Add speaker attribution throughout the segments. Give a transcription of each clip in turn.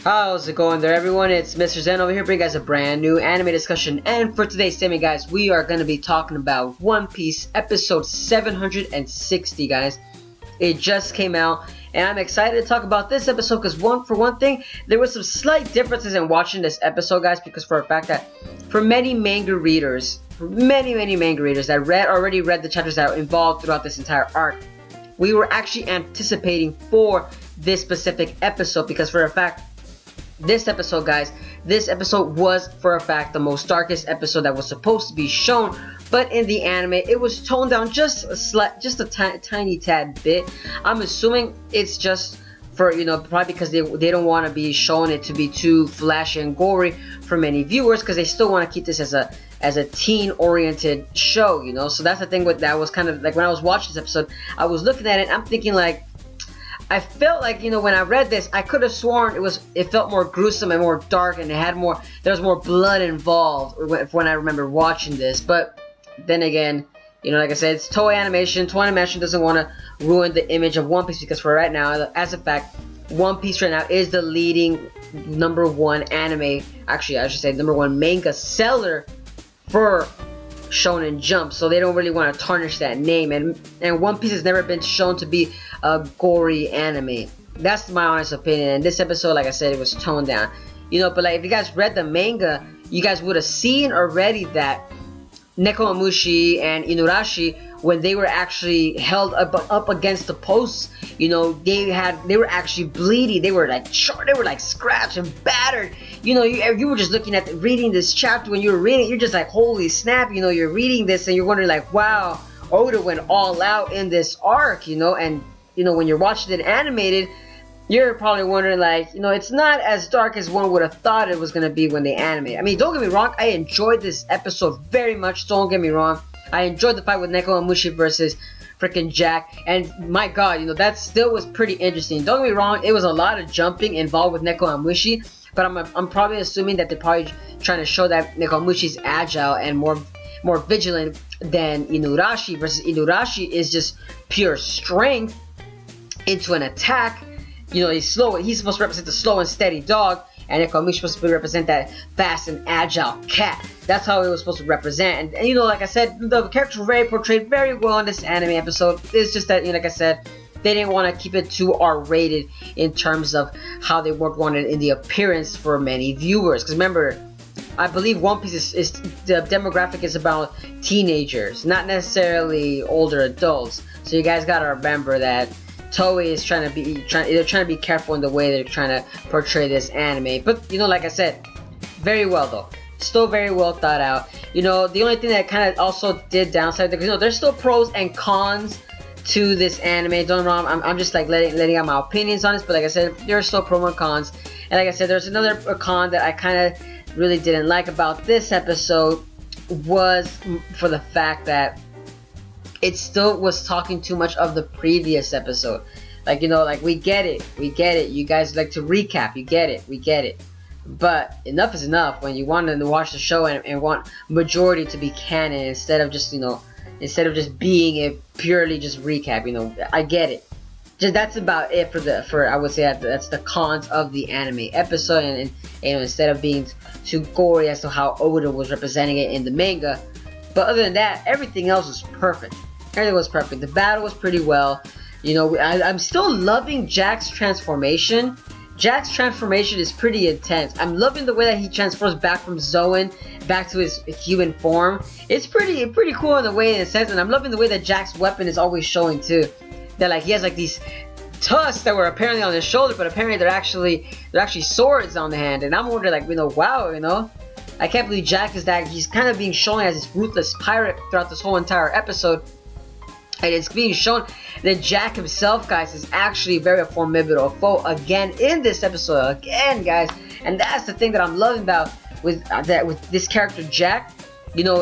Speaker 1: How's it going there, everyone? It's Mr. Zen over here bringing you guys a brand new anime discussion. And for today's segment, guys, we are going to be talking about One Piece episode 760, guys. It just came out, and I'm excited to talk about this episode because for one thing, there was some slight differences in watching this episode, guys, because for a fact that for many manga readers, that already read the chapters that are involved throughout this entire arc, we were actually anticipating for this specific episode because for a fact, this episode, guys, this episode was for a fact the most darkest episode that was supposed to be shown, but in the anime it was toned down just a tiny tad bit. I'm assuming it's just for, probably because they don't want to be showing it to be too flashy and gory for many viewers, because they still want to keep this as a teen oriented show, so that's the thing with that. Was kind of like when I was watching this episode, I was looking at it and I'm thinking, like, I felt like, when I read this, I could have sworn it felt more gruesome and more dark, and there was more blood involved when I remember watching this. But then again, like I said, it's Toei Animation. Toei Animation doesn't want to ruin the image of One Piece, because for right now, as a fact, One Piece right now is the leading #1 anime, actually I should say #1 manga seller for Shonen Jump, so they don't really want to tarnish that name, and One Piece has never been shown to be a gory anime. That's my honest opinion, and this episode, like I said, it was toned down, but like if you guys read the manga, you guys would have seen already that Nekomamushi and Inurashi, when they were actually held up against the posts, they were actually bleeding. They were like scratched and battered. You were just looking at reading this chapter. When you were reading, you're just like, holy snap! You're reading this and you're wondering, like, wow, Oda went all out in this arc. And when you're watching it animated, you're probably wondering, like, it's not as dark as one would have thought it was gonna be when they animated. I mean, don't get me wrong, I enjoyed this episode very much. Don't get me wrong. I enjoyed the fight with Nekomamushi versus freaking Jack, and my god, that still was pretty interesting. Don't get me wrong, it was a lot of jumping involved with Nekomamushi, but I'm probably assuming that they're probably trying to show that Nekomamushi's agile and more vigilant than Inurashi, versus Inurashi is just pure strength into an attack. He's slow. He's supposed to represent the slow and steady dog, and Nekomamushi is supposed to represent that fast and agile cat. That's how it was supposed to represent. And like I said, the characters were portrayed very well in this anime episode. It's just that, like I said, they didn't want to keep it too R-rated in terms of how they wanted in the appearance for many viewers. Because remember, I believe One Piece is the demographic is about teenagers, not necessarily older adults. So you guys gotta remember that Toei is trying to be careful in the way they're trying to portray this anime. But like I said, very well though. Still very well thought out. The only thing that kind of also did downside, because there's still pros and cons to this anime. Don't get me wrong, I'm just like letting out my opinions on this. But like I said, there are still pros and cons. And like I said, there's another con that I kind of really didn't like about this episode, was for the fact that it still was talking too much of the previous episode. Like, like we get it. You guys like to recap. We get it. But enough is enough when you want to watch the show and want majority to be canon instead of just, instead of just being a purely just recap. I get it. Just that's about it for I would say that's the cons of the anime episode, and instead of being too gory as to how Oda was representing it in the manga. But other than that, everything else was perfect. Everything was perfect. The battle was pretty well. I'm still loving Jack's transformation. Jack's transformation is pretty intense. I'm loving the way that he transforms back from Zoan back to his human form. It's pretty cool in the way, in a sense, and I'm loving the way that Jack's weapon is always showing too. That like he has like these tusks that were apparently on his shoulder, but apparently they're actually swords on the hand. And I'm wondering, like, wow, I can't believe Jack is that. He's kind of being shown as this ruthless pirate throughout this whole entire episode. And it's being shown that Jack himself, guys, is actually very formidable foe again in this episode. Again, guys. And that's the thing that I'm loving about with this character, Jack.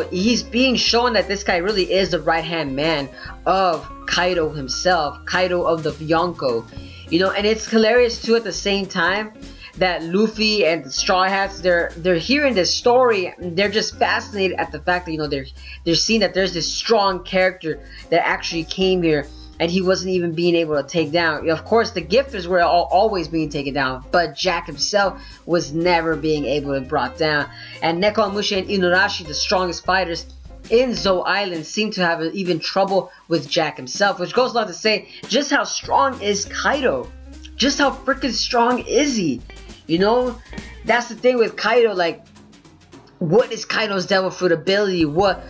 Speaker 1: He's being shown that this guy really is the right-hand man of Kaido himself. Kaido of the Yonko. And it's hilarious, too, at the same time, that Luffy and the Straw Hats, they're hearing this story, and they're just fascinated at the fact that they're seeing that there's this strong character that actually came here and he wasn't even being able to take down. Of course, the gifters were always being taken down, but Jack himself was never being able to be brought down. And Nekomamushi and Inurashi, the strongest fighters in Zou Island, seem to have even trouble with Jack himself, which goes on to say just how strong is Kaido. Just how freaking strong is he? You know, that's the thing with Kaido. Like, what is Kaido's devil fruit ability? What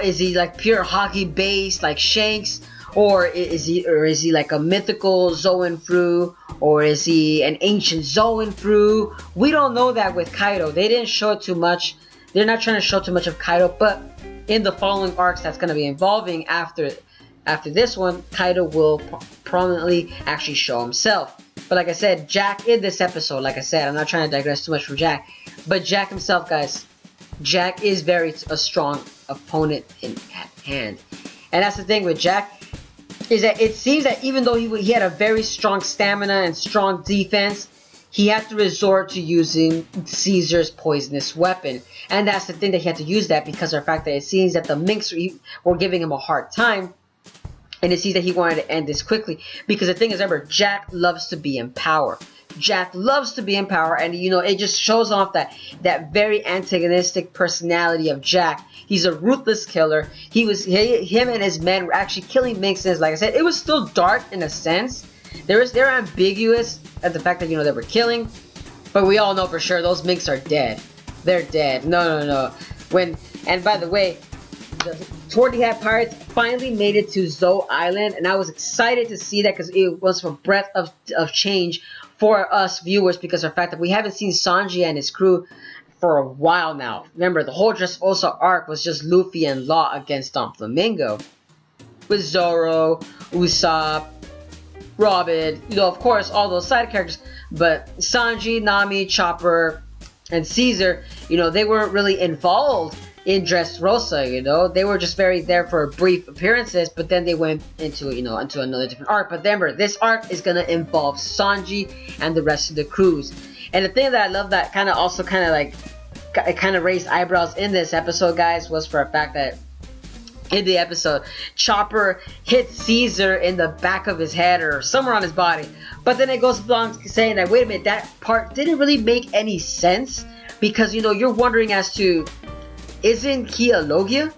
Speaker 1: is he, like pure hockey based like Shanks? Or is he like a mythical Zoan fruit? Or is he an ancient Zoan fruit? We don't know that with Kaido. They didn't show it too much. They're not trying to show too much of Kaido, but in the following arcs that's going to be involving after this one, Kaido will prominently actually show himself. But like I said, Jack in this episode, like I said, I'm not trying to digress too much from Jack, but Jack himself, guys, Jack is a strong opponent at hand. And that's the thing with Jack, is that it seems that even though he had a very strong stamina and strong defense, he had to resort to using Caesar's poisonous weapon. And that's the thing, that he had to use that because of the fact that it seems that the minks were giving him a hard time. And it seems that he wanted to end this quickly. Because the thing is, remember, Jack loves to be in power. Jack loves to be in power. And, you know, it just shows off that very antagonistic personality of Jack. He's a ruthless killer. Him and his men were actually killing minks. Like I said, it was still dark in a sense. They're ambiguous at the fact that, you know, they were killing, but we all know for sure those minks are dead. They're dead. No. And by the way, the Swordly Hat Pirates finally made it to Zou Island, and I was excited to see that because it was a breath of change for us viewers, because of the fact that we haven't seen Sanji and his crew for a while now. Remember, the whole Dressrosa arc was just Luffy and Law against Flamingo, with Zoro, Usopp, Robin, you know, of course, all those side characters, but Sanji, Nami, Chopper, and Caesar, you know, they weren't really involved in Dressrosa, you know, they were just very there for brief appearances, but then they went into, you know, into another different arc. But remember, this arc is gonna involve Sanji and the rest of the crews. And the thing that I love that kind of raised eyebrows in this episode, guys, was for a fact that in the episode, Chopper hit Caesar in the back of his head or somewhere on his body. But then it goes along saying that, wait a minute, that part didn't really make any sense. Because, you know, you're wondering as to, isn't he a Logia?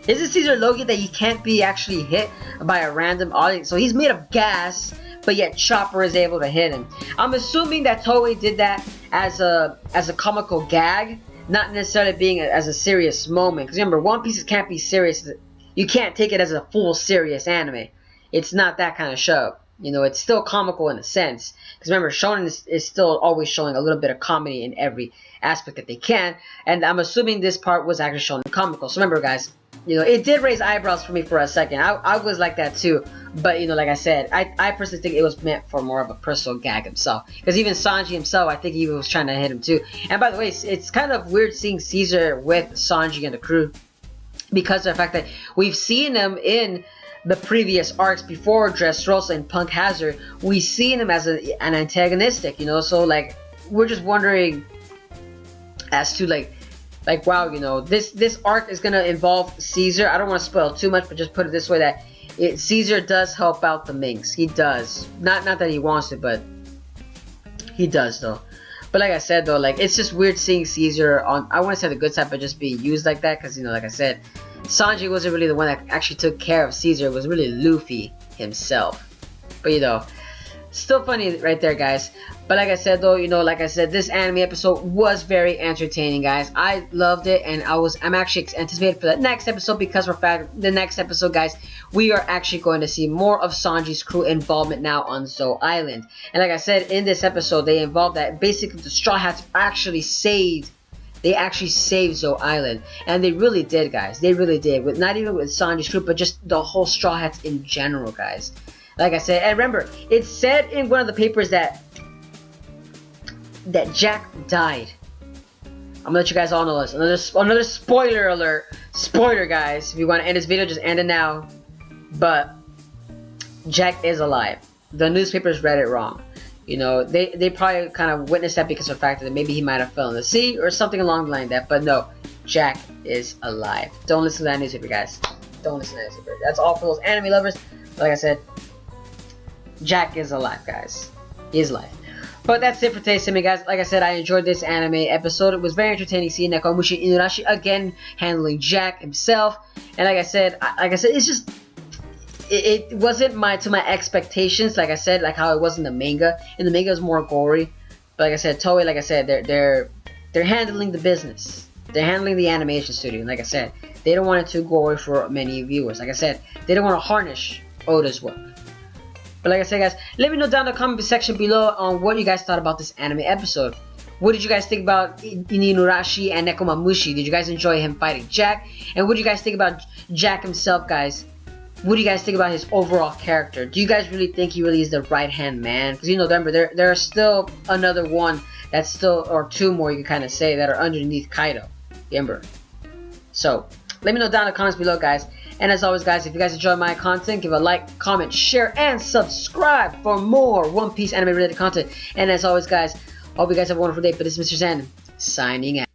Speaker 1: Isn't Caesar a Logia that he can't be actually hit by a random audience? So he's made of gas, but yet Chopper is able to hit him. I'm assuming that Toei did that as a comical gag, not necessarily being as a serious moment. Because remember, One Piece can't be serious. You can't take it as a full serious anime. It's not that kind of show. You know, it's still comical in a sense. Because remember, Shonen is still always showing a little bit of comedy in every aspect that they can. And I'm assuming this part was actually shown comical. So remember, guys, you know, it did raise eyebrows for me for a second. I was like that too. But, you know, like I said, I personally think it was meant for more of a personal gag himself. Because even Sanji himself, I think he was trying to hit him too. And by the way, it's kind of weird seeing Caesar with Sanji and the crew, because of the fact that we've seen him in the previous arcs before Dressrosa and Punk Hazard. We've seen him as an antagonistic, you know. So, like, we're just wondering as to, like wow, you know, this arc is going to involve Caesar. I don't want to spoil too much, but just put it this way, that Caesar does help out the minks. He does. Not that he wants to, but he does, though. But like I said, though, like, it's just weird seeing Caesar on, I want to say the good side, but just being used like that. Because, you know, like I said, Sanji wasn't really the one that actually took care of Caesar. It was really Luffy himself. But, you know, still funny right there, guys. But like I said, though, you know, like I said, this anime episode was very entertaining, guys. I loved it, and I'm actually anticipating for the next episode, because for fact, the next episode, guys, we are actually going to see more of Sanji's crew involvement now on Zou Island. And like I said, in this episode, they involved that basically the Straw Hats actually saved Zou Island. And they really did, guys. They really did. Not even with Sanji's crew, but just the whole Straw Hats in general, guys. Like I said, and remember, it said in one of the papers that Jack died. I'm gonna let you guys all know this. Another spoiler alert. Spoiler, guys. If you want to end this video, just end it now. But Jack is alive. The newspapers read it wrong. You know, they probably kind of witnessed that because of the fact that maybe he might have fell in the sea or something along the line of that. But no, Jack is alive. Don't listen to that newspaper, guys. Don't listen to that newspaper. That's all for those anime lovers. Like I said, Jack is alive, guys. He is alive. But that's it for today's anime, guys. Like I said, I enjoyed this anime episode. It was very entertaining seeing Nekomamushi Inurashi again handling Jack himself. And like I said, it's just it wasn't to my expectations. Like I said, like how it was in the manga. In the manga, it was more gory. But like I said, Toei, like I said, they're handling the business. They're handling the animation studio. And like I said, they don't want it too gory for many viewers. Like I said, they don't want to harnish Oda's work. But like I said, guys, let me know down in the comment section below on what you guys thought about this anime episode. What did you guys think about Inurashi and Nekomamushi? Did you guys enjoy him fighting Jack? And what do you guys think about Jack himself, guys? What do you guys think about his overall character? Do you guys really think he really is the right-hand man? Because, you know, remember, there are still another one that's still, or two more you can kind of say, that are underneath Kaido, the Emperor. So, let me know down in the comments below, guys. And as always, guys, if you guys enjoy my content, give a like, comment, share, and subscribe for more One Piece anime related content. And as always, guys, hope you guys have a wonderful day. But this is Mr. Zen, signing out.